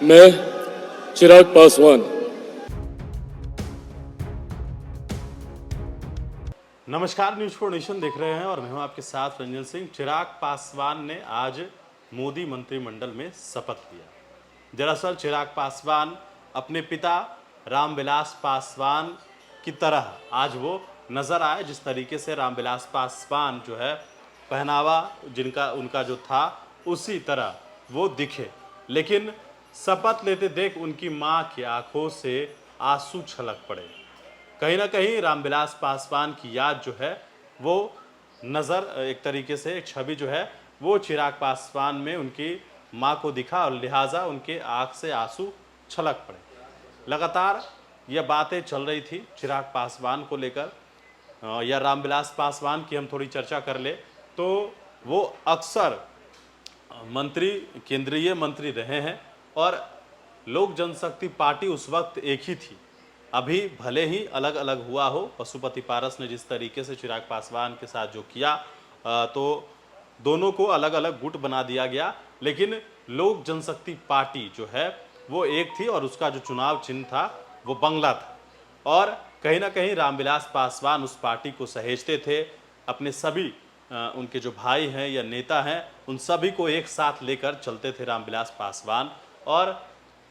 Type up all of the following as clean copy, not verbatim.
मैं चिराग पासवान। नमस्कार, news for nation देख रहे हैं और मैं हूं आपके साथ रंजन सिंह। चिराग पासवान ने आज मोदी मंत्रिमंडल में शपथ लिया। दरअसल चिराग पासवान अपने पिता रामविलास पासवान की तरह आज वो नजर आए। जिस तरीके से रामविलास पासवान जो है पहनावा जिनका उनका जो था उसी तरह वो दिखे, लेकिन शपथ लेते देख उनकी मां की आंखों से आंसू छलक पड़े। कहीं ना कहीं रामविलास पासवान की याद जो है वो नज़र, एक तरीके से एक छवि जो है वो चिराग पासवान में उनकी मां को दिखा और लिहाजा उनके आंख से आंसू छलक पड़े। लगातार यह बातें चल रही थी चिराग पासवान को लेकर, या रामविलास पासवान की हम थोड़ी चर्चा कर ले तो वो अक्सर मंत्री, केंद्रीय मंत्री रहे हैं और लोक जनशक्ति पार्टी उस वक्त एक ही थी। अभी भले ही अलग अलग हुआ हो, पशुपति पारस ने जिस तरीके से चिराग पासवान के साथ जो किया तो दोनों को अलग अलग गुट बना दिया गया, लेकिन लोक जनशक्ति पार्टी जो है वो एक थी और उसका जो चुनाव चिन्ह था वो बंगला था। और कहीं ना कहीं रामविलास पासवान उस पार्टी को सहेजते थे। अपने सभी उनके जो भाई हैं या नेता हैं उन सभी को एक साथ लेकर चलते थे रामविलास पासवान, और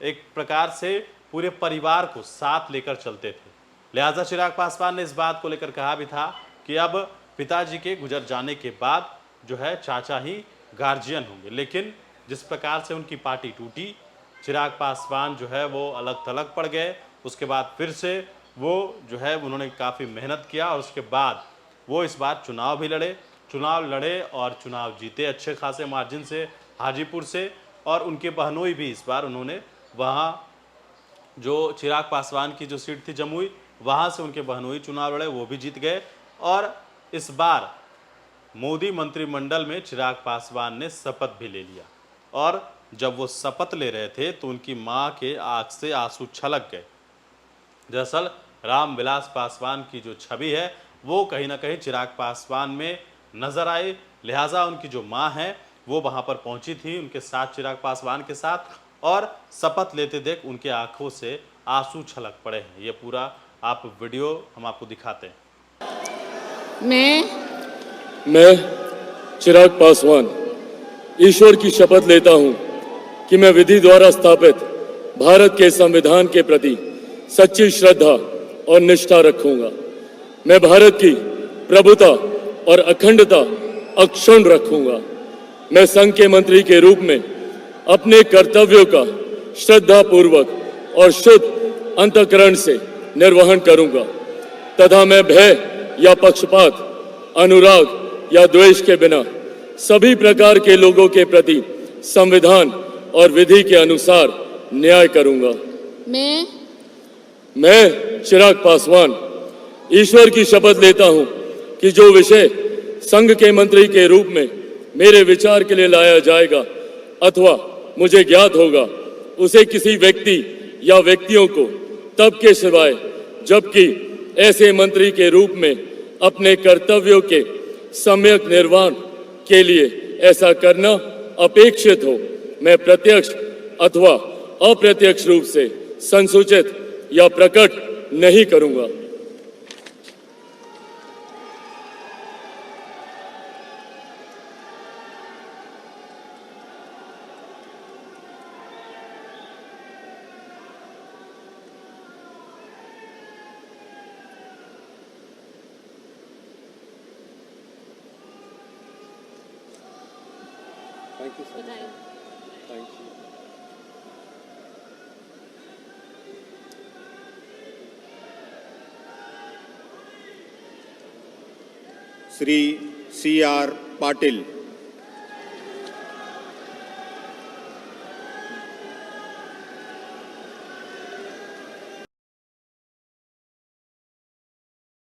एक प्रकार से पूरे परिवार को साथ लेकर चलते थे। लिहाजा चिराग पासवान ने इस बात को लेकर कहा भी था कि अब पिताजी के गुजर जाने के बाद जो है चाचा ही गार्जियन होंगे, लेकिन जिस प्रकार से उनकी पार्टी टूटी, चिराग पासवान जो है वो अलग थलग पड़ गए। उसके बाद फिर से वो जो है उन्होंने काफ़ी मेहनत किया और उसके बाद वो इस बार चुनाव भी लड़े। चुनाव लड़े और चुनाव जीते अच्छे खासे मार्जिन से हाजीपुर से, और उनके बहनोई भी इस बार उन्होंने वहाँ जो चिराग पासवान की जो सीट थी जमुई, वहाँ से उनके बहनोई चुनाव लड़े, वो भी जीत गए। और इस बार मोदी मंत्रिमंडल में चिराग पासवान ने शपथ भी ले लिया, और जब वो शपथ ले रहे थे तो उनकी मां के आंख से आंसू छलक गए। दरअसल रामविलास पासवान की जो छवि है वो कहीं ना कहीं चिराग पासवान में नजर आई। लिहाजा उनकी जो मां है वो वहां पर पहुंची थी उनके साथ, चिराग पासवान के साथ, और शपथ लेते देख उनके आंखों से आंसू छलक पड़े हैं। ये पूरा आप वीडियो हम आपको दिखाते हैं। मैं चिराग पासवान ईश्वर की शपथ लेता हूं कि मैं विधि द्वारा स्थापित भारत के संविधान के प्रति सच्ची श्रद्धा और निष्ठा रखूंगा। मैं भारत की प्रभुता और अखंडता अक्षुण्ण रखूंगा। मैं संघ के मंत्री के रूप में अपने कर्तव्यों का श्रद्धापूर्वक और शुद्ध अंतःकरण से निर्वहन करूंगा तथा मैं भय या पक्षपात, अनुराग या द्वेष के बिना सभी प्रकार के लोगों के प्रति संविधान और विधि के अनुसार न्याय करूंगा। मैं चिराग पासवान ईश्वर की शपथ लेता हूं कि जो विषय संघ के मंत्री के रूप में मेरे विचार के लिए लाया जाएगा अथवा मुझे ज्ञात होगा, उसे किसी व्यक्ति या व्यक्तियों को तब के सिवाय जबकि ऐसे मंत्री के रूप में अपने कर्तव्यों के सम्यक निर्वहन के लिए ऐसा करना अपेक्षित हो, मैं प्रत्यक्ष अथवा अप्रत्यक्ष रूप से संसूचित या प्रकट नहीं करूंगा। Thank you, sir. Thank you. Shri C.R. Patil.